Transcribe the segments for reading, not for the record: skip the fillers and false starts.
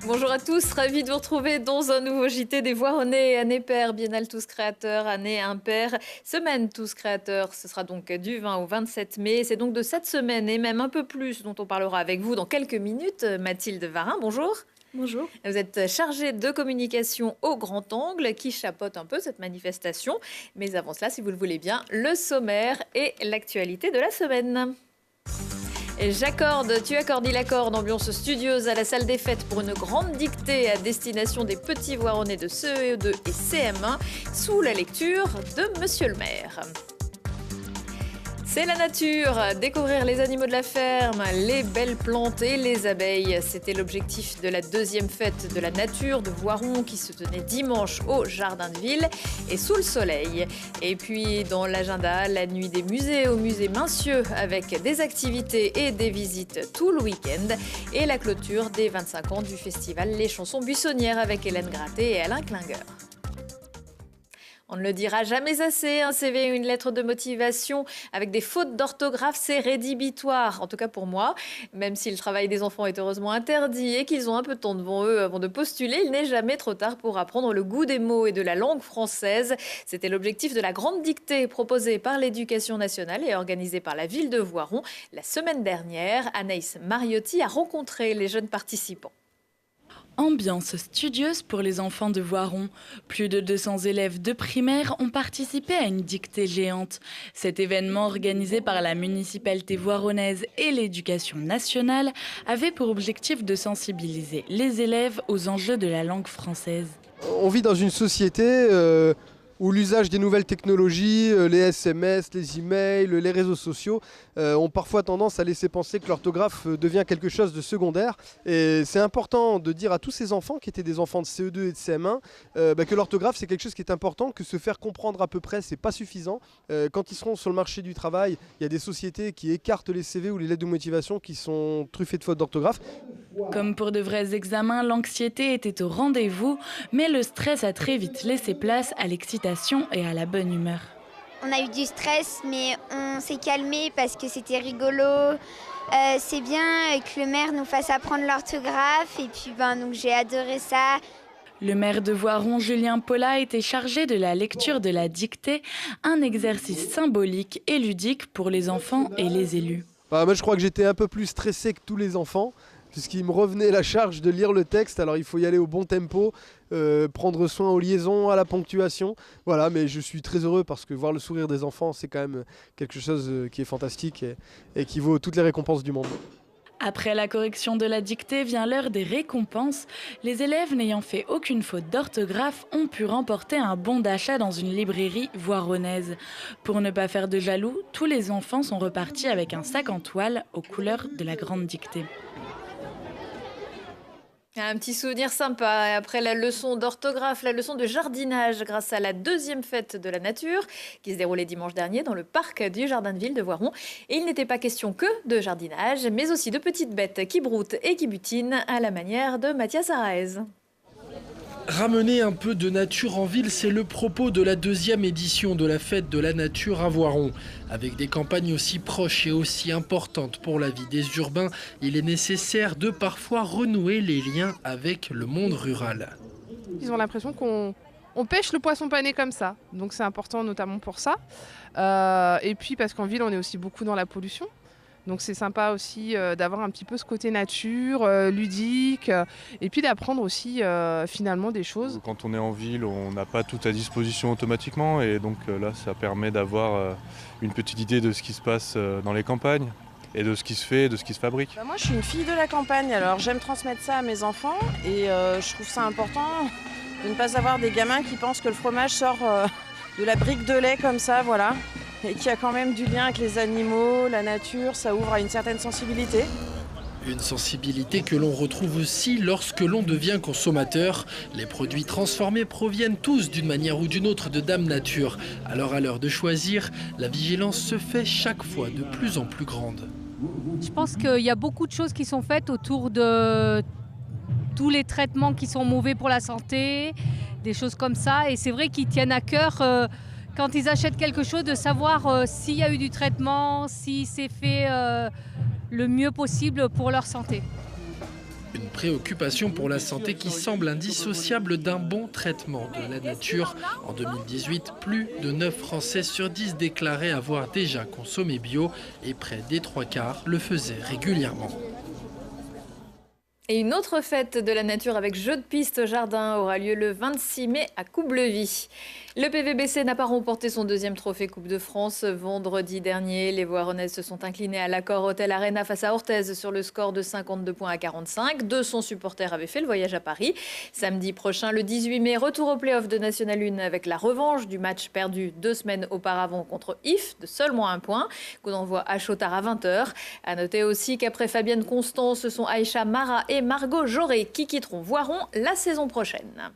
Bonjour à tous, ravi de vous retrouver dans un nouveau JT des Voironnais. Année paire, Biennale Tous Créateurs, année impaire, semaine Tous Créateurs. Ce sera donc du 20 au 27 mai. C'est donc de cette semaine et même un peu plus dont on parlera avec vous dans quelques minutes. Mathilde Varin, bonjour. Bonjour. Vous êtes chargée de communication au Grand Angle qui chapeaute un peu cette manifestation. Mais avant cela, si vous le voulez bien, le sommaire et l'actualité de la semaine. Et j'accorde, tu accordes, il accorde, ambiance studieuse à la salle des fêtes pour une grande dictée à destination des petits Voironnais de CE2 et CM1 sous la lecture de Monsieur le maire. C'est la nature, découvrir les animaux de la ferme, les belles plantes et les abeilles. C'était l'objectif de la deuxième fête de la nature de Voiron qui se tenait dimanche au Jardin de Ville et sous le soleil. Et puis dans l'agenda, la nuit des musées au musée Mincieux avec des activités et des visites tout le week-end et la clôture des 25 ans du festival Les Chansons Buissonnières avec Hélène Gratté et Alain Klinger. On ne le dira jamais assez, un CV ou une lettre de motivation avec des fautes d'orthographe, c'est rédhibitoire, en tout cas pour moi. Même si le travail des enfants est heureusement interdit et qu'ils ont un peu de temps devant eux avant de postuler, il n'est jamais trop tard pour apprendre le goût des mots et de la langue française. C'était l'objectif de la grande dictée proposée par l'Éducation nationale et organisée par la ville de Voiron. La semaine dernière, Anaïs Mariotti a rencontré les jeunes participants. Ambiance studieuse pour les enfants de Voiron. Plus de 200 élèves de primaire ont participé à une dictée géante. Cet événement organisé par la municipalité voironnaise et l'éducation nationale avait pour objectif de sensibiliser les élèves aux enjeux de la langue française. On vit dans une société où l'usage des nouvelles technologies, les SMS, les emails, les réseaux sociaux ont parfois tendance à laisser penser que l'orthographe devient quelque chose de secondaire. Et c'est important de dire à tous ces enfants qui étaient des enfants de CE2 et de CM1 que l'orthographe c'est quelque chose qui est important, que se faire comprendre à peu près c'est pas suffisant. Quand ils seront sur le marché du travail, il y a des sociétés qui écartent les CV ou les lettres de motivation qui sont truffées de fautes d'orthographe. Comme pour de vrais examens, l'anxiété était au rendez-vous, mais le stress a très vite laissé place à l'excitation et à la bonne humeur. On a eu du stress, mais on s'est calmé parce que c'était rigolo. C'est bien que le maire nous fasse apprendre l'orthographe et puis donc j'ai adoré ça. Le maire de Voiron, Julien Paula, était chargé de la lecture de la dictée, un exercice symbolique et ludique pour les enfants et les élus. Moi je crois que j'étais un peu plus stressé que tous les enfants, puisqu'il me revenait la charge de lire le texte, alors il faut y aller au bon tempo, prendre soin aux liaisons, à la ponctuation. Voilà, mais je suis très heureux parce que voir le sourire des enfants, c'est quand même quelque chose qui est fantastique et qui vaut toutes les récompenses du monde. Après la correction de la dictée vient l'heure des récompenses. Les élèves n'ayant fait aucune faute d'orthographe ont pu remporter un bon d'achat dans une librairie voironnaise. Pour ne pas faire de jaloux, tous les enfants sont repartis avec un sac en toile aux couleurs de la grande dictée. Un petit souvenir sympa après la leçon d'orthographe, la leçon de jardinage grâce à la deuxième fête de la nature qui se déroulait dimanche dernier dans le parc du Jardin de Ville de Voiron. Et il n'était pas question que de jardinage, mais aussi de petites bêtes qui broutent et qui butinent à la manière de Mathias Araez. Ramener un peu de nature en ville, c'est le propos de la deuxième édition de la fête de la nature à Voiron. Avec des campagnes aussi proches et aussi importantes pour la vie des urbains, il est nécessaire de parfois renouer les liens avec le monde rural. Ils ont l'impression qu'on pêche le poisson pané comme ça, donc c'est important notamment pour ça. Et puis parce qu'en ville on est aussi beaucoup dans la pollution. Donc c'est sympa aussi d'avoir un petit peu ce côté nature, ludique, et puis d'apprendre aussi finalement des choses. Quand on est en ville, on n'a pas tout à disposition automatiquement, et donc là ça permet d'avoir une petite idée de ce qui se passe dans les campagnes, et de ce qui se fait, de ce qui se fabrique. Moi je suis une fille de la campagne, alors j'aime transmettre ça à mes enfants, et je trouve ça important de ne pas avoir des gamins qui pensent que le fromage sort de la brique de lait comme ça, voilà. Et qu'il y a quand même du lien avec les animaux, la nature, ça ouvre à une certaine sensibilité. Une sensibilité que l'on retrouve aussi lorsque l'on devient consommateur. Les produits transformés proviennent tous d'une manière ou d'une autre de Dame Nature. Alors à l'heure de choisir, la vigilance se fait chaque fois de plus en plus grande. Je pense qu'il y a beaucoup de choses qui sont faites autour de tous les traitements qui sont mauvais pour la santé, des choses comme ça. Et c'est vrai qu'ils tiennent à cœur, quand ils achètent quelque chose, de savoir s'il y a eu du traitement, si c'est fait le mieux possible pour leur santé. Une préoccupation pour la santé qui semble indissociable d'un bon traitement de la nature. En 2018, plus de 9 Français sur 10 déclaraient avoir déjà consommé bio et près des 3/4 le faisaient régulièrement. Et une autre fête de la nature avec jeux de piste au jardin aura lieu le 26 mai à Coublevie. Le PVBC n'a pas remporté son deuxième trophée Coupe de France. Vendredi dernier, les Voironnaises se sont inclinées à l'Accor Hotel Arena face à Orthez sur le score de 52 points à 45. 200 supporters avaient fait le voyage à Paris. Samedi prochain, le 18 mai, retour au play-off de National 1 avec la revanche du match perdu 2 semaines auparavant contre If de seulement 1 point. Coup d'envoi à Chotard à 20h. À noter aussi qu'après Fabienne Constant, ce sont Aïcha Mara et Margot Jauré qui quitteront Voiron la saison prochaine.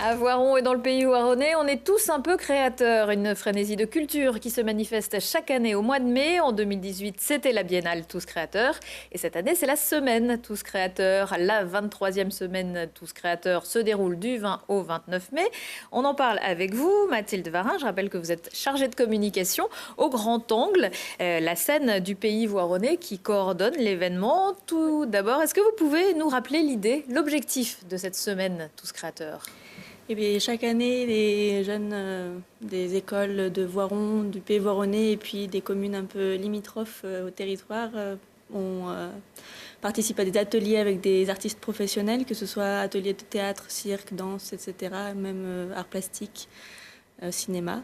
À Voiron et dans le pays voironnais, on est tous un peu créateurs. Une frénésie de culture qui se manifeste chaque année au mois de mai. En 2018, c'était la biennale Tous Créateurs. Et cette année, c'est la semaine Tous Créateurs. La 23e semaine Tous Créateurs se déroule du 20 au 29 mai. On en parle avec vous, Mathilde Varin. Je rappelle que vous êtes chargée de communication au Grand Angle, la scène du pays voironnais qui coordonne l'événement. Tout d'abord, est-ce que vous pouvez nous rappeler l'idée, l'objectif de cette semaine Tous Créateurs ? Eh bien, chaque année, les jeunes des écoles de Voiron, du Pays Voironnais et puis des communes un peu limitrophes au territoire participent à des ateliers avec des artistes professionnels, que ce soit ateliers de théâtre, cirque, danse, etc., même arts plastiques, cinéma.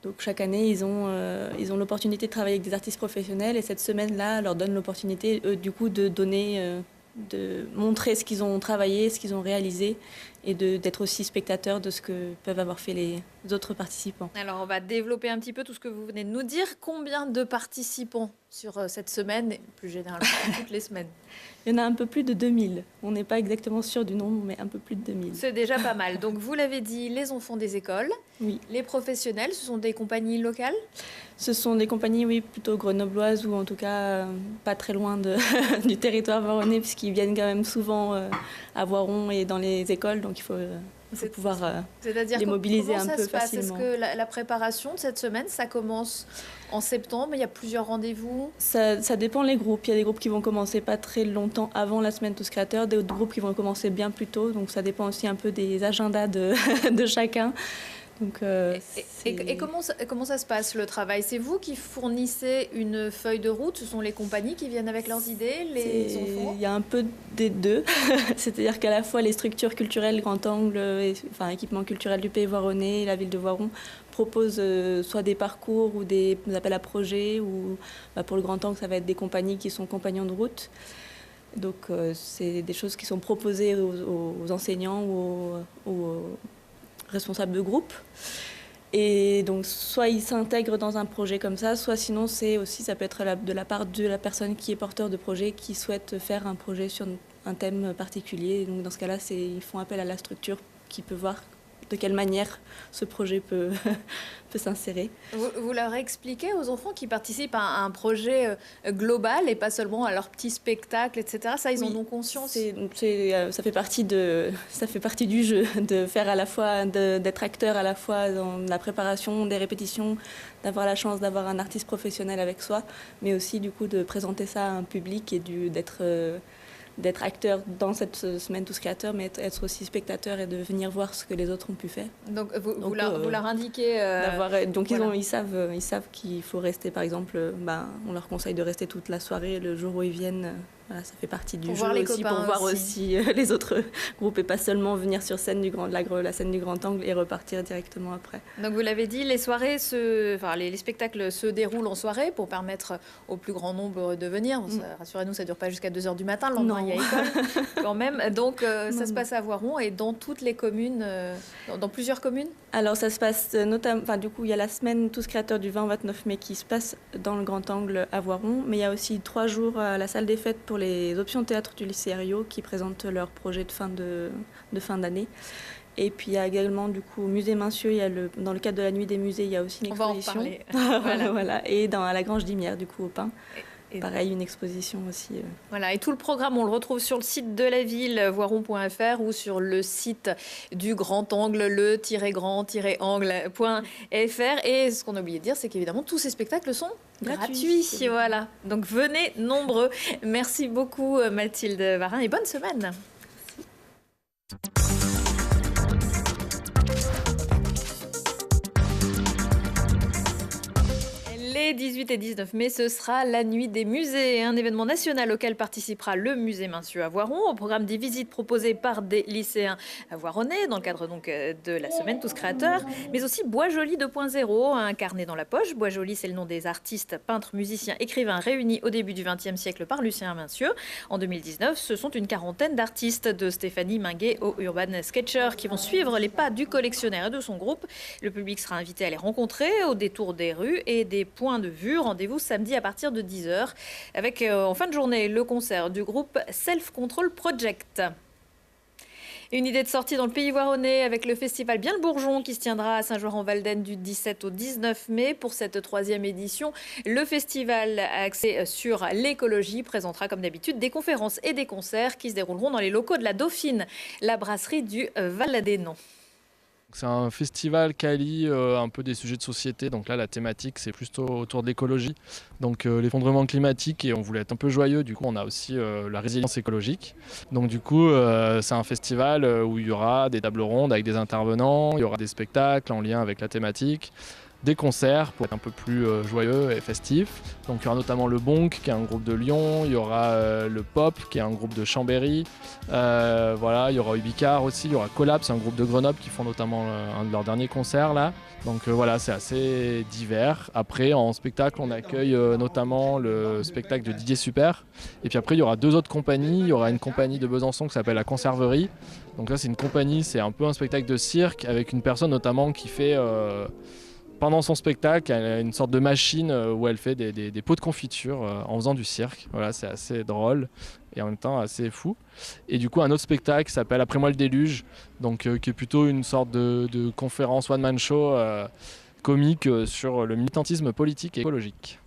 Donc chaque année, ils ont l'opportunité de travailler avec des artistes professionnels et cette semaine-là leur donne l'opportunité du coup de donner, de montrer ce qu'ils ont travaillé, ce qu'ils ont réalisé et d'être aussi spectateurs de ce que peuvent avoir fait les autres participants. Alors on va développer un petit peu tout ce que vous venez de nous dire. Combien de participants sur cette semaine et plus généralement toutes les semaines? Il y en a un peu plus de 2000. On n'est pas exactement sûr du nombre, mais un peu plus de 2000. C'est déjà pas mal. Donc vous l'avez dit, les enfants des écoles, oui. Les professionnels, ce sont des compagnies locales? Ce sont des compagnies, oui, plutôt grenobloises ou en tout cas pas très loin du territoire voironnais puisqu'ils viennent quand même souvent à Voiron et dans les écoles, donc il faut pouvoir les mobiliser un peu facilement. Est-ce que la préparation de cette semaine, ça commence en septembre? Il y a plusieurs rendez-vous? Ça dépend les groupes. Il y a des groupes qui vont commencer pas très longtemps avant la semaine Tous Créateurs, d'autres groupes qui vont commencer bien plus tôt, donc ça dépend aussi un peu des agendas de chacun. Donc, et comment ça se passe le travail? C'est vous qui fournissez une feuille de route? Ce sont les compagnies qui viennent avec leurs idées, les enfants? Il y a un peu des deux. C'est-à-dire qu'à la fois les structures culturelles Grand Angle, équipement culturel du Pays Voironnais, la ville de Voiron, proposent soit des parcours ou des appels à projets, ou pour le Grand Angle, ça va être des compagnies qui sont compagnons de route. Donc c'est des choses qui sont proposées aux enseignants ou aux responsables de groupe. Et donc soit ils s'intègrent dans un projet comme ça, soit sinon ça peut être de la part de la personne qui est porteur de projet qui souhaite faire un projet sur un thème particulier. Donc dans ce cas-là, ils font appel à la structure qui peut voir de quelle manière ce projet peut s'insérer. Vous leur expliquez aux enfants qui participent à un projet global et pas seulement à leur petit spectacle, etc. Ça, ils en ont conscience? Ça fait partie du jeu, de faire à la fois, d'être acteur à la fois dans la préparation des répétitions, d'avoir la chance d'avoir un artiste professionnel avec soi, mais aussi du coup de présenter ça à un public et d'être acteur dans cette semaine Tous Créateurs, mais être aussi spectateur et de venir voir ce que les autres ont pu faire. Donc vous leur indiquez... Ils savent qu'il faut rester, par exemple, on leur conseille de rester toute la soirée, le jour où ils viennent. Voilà, ça fait partie du jeu aussi, pour voir aussi les autres groupes et pas seulement venir sur scène la scène du Grand Angle et repartir directement après. Donc vous l'avez dit, les soirées, les spectacles se déroulent en soirée pour permettre au plus grand nombre de venir. Rassurez-nous, ça ne dure pas jusqu'à 2h du matin, le lendemain il y a école quand même. Donc ça se passe à Voiron et dans toutes les communes, dans plusieurs communes? Alors ça se passe notamment, du coup il y a la semaine Tous Créateurs du 20 au 29 mai qui se passe dans le Grand Angle à Voiron, mais il y a aussi 3 jours à la salle des fêtes pour les options théâtre du lycée Herriot qui présentent leur projet de fin d'année. Et puis il y a également du coup au musée Mincieux, dans le cadre de la nuit des musées, il y a aussi une exposition. On va en parler. Voilà. Et à la Grange d'Imière du coup au Pin. Et pareil, une exposition aussi. Voilà, et tout le programme, on le retrouve sur le site de la ville, voiron.fr, ou sur le site du Grand Angle, le-grand-angle.fr. Et ce qu'on a oublié de dire, c'est qu'évidemment, tous ces spectacles sont gratuits. Voilà, donc venez nombreux. Merci beaucoup Mathilde Varin et bonne semaine. Les 18 et 19 mai, ce sera la nuit des musées, un événement national auquel participera le musée Mincieux à Voiron, au programme des visites proposées par des lycéens voironnais dans le cadre donc de la semaine Tous Créateurs, mais aussi Bois Joli 2.0, un carnet dans la poche. Bois Joli, c'est le nom des artistes, peintres, musiciens, écrivains réunis au début du XXe siècle par Lucien Mincieux. En 2019, ce sont une quarantaine d'artistes, de Stéphanie Minguet au Urban Sketcher, qui vont suivre les pas du collectionneur et de son groupe. Le public sera invité à les rencontrer au détour des rues et des points de vue. Rendez-vous samedi à partir de 10h avec en fin de journée le concert du groupe Self Control Project. Une idée de sortie dans le pays voironnais avec le festival Bien le Bourgeon qui se tiendra à Saint-Joire-en-Valdaine du 17 au 19 mai. Pour cette 3e édition, le festival axé sur l'écologie présentera comme d'habitude des conférences et des concerts qui se dérouleront dans les locaux de la Dauphine, la brasserie du Val d'Hénon. C'est un festival qui allie un peu des sujets de société. Donc là, la thématique, c'est plutôt autour de l'écologie. Donc l'effondrement climatique, et on voulait être un peu joyeux. Du coup, on a aussi la résilience écologique. Donc du coup, c'est un festival où il y aura des tables rondes avec des intervenants, il y aura des spectacles en lien avec la thématique, des concerts pour être un peu plus joyeux et festif. Donc il y aura notamment le Bonk qui est un groupe de Lyon, il y aura le Pop qui est un groupe de Chambéry, voilà, il y aura Ubicar aussi, il y aura Collapse, un groupe de Grenoble qui font notamment un de leurs derniers concerts là. Donc voilà, c'est assez divers. Après en spectacle on accueille notamment le spectacle de Didier Super. Et puis après il y aura 2 autres compagnies, il y aura une compagnie de Besançon qui s'appelle La Conserverie. Donc là c'est une compagnie, c'est un peu un spectacle de cirque avec une personne notamment qui fait... pendant son spectacle, elle a une sorte de machine où elle fait des pots de confiture en faisant du cirque. Voilà, c'est assez drôle et en même temps assez fou. Et du coup, un autre spectacle qui s'appelle Après moi le déluge, donc qui est plutôt une sorte de conférence one-man show comique sur le militantisme politique et écologique.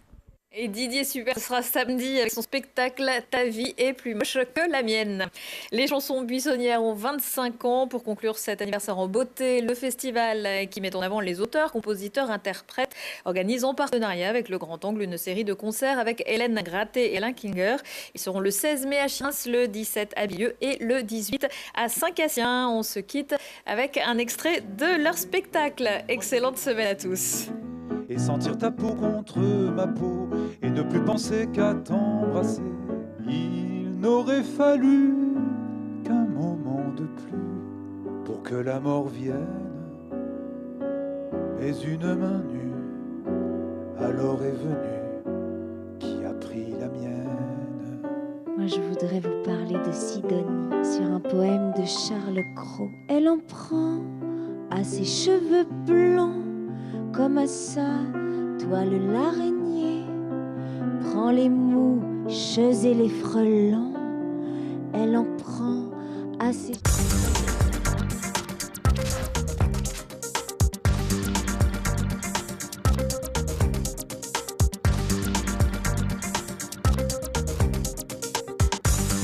Et Didier Super sera samedi avec son spectacle « Ta vie est plus moche que la mienne ». Les chansons buissonnières ont 25 ans. Pour conclure cet anniversaire en beauté, le festival qui met en avant les auteurs, compositeurs, interprètes organise en partenariat avec le Grand Angle une série de concerts avec Hélène Gratté et Alain Klinger. Ils seront le 16 mai à Chiens, le 17 à Bieux et le 18 à Saint-Cassien. On se quitte avec un extrait de leur spectacle. Excellente semaine à tous. Et sentir ta peau contre ma peau et ne plus penser qu'à t'embrasser. Il n'aurait fallu qu'un moment de plus pour que la mort vienne. Mais une main nue alors est venue qui a pris la mienne. Moi je voudrais vous parler de Sidonie sur un poème de Charles Cros. Elle en prend à ses cheveux blancs comme à sa toile l'araignée, prend les mouches et les frelons, elle en prend à ses...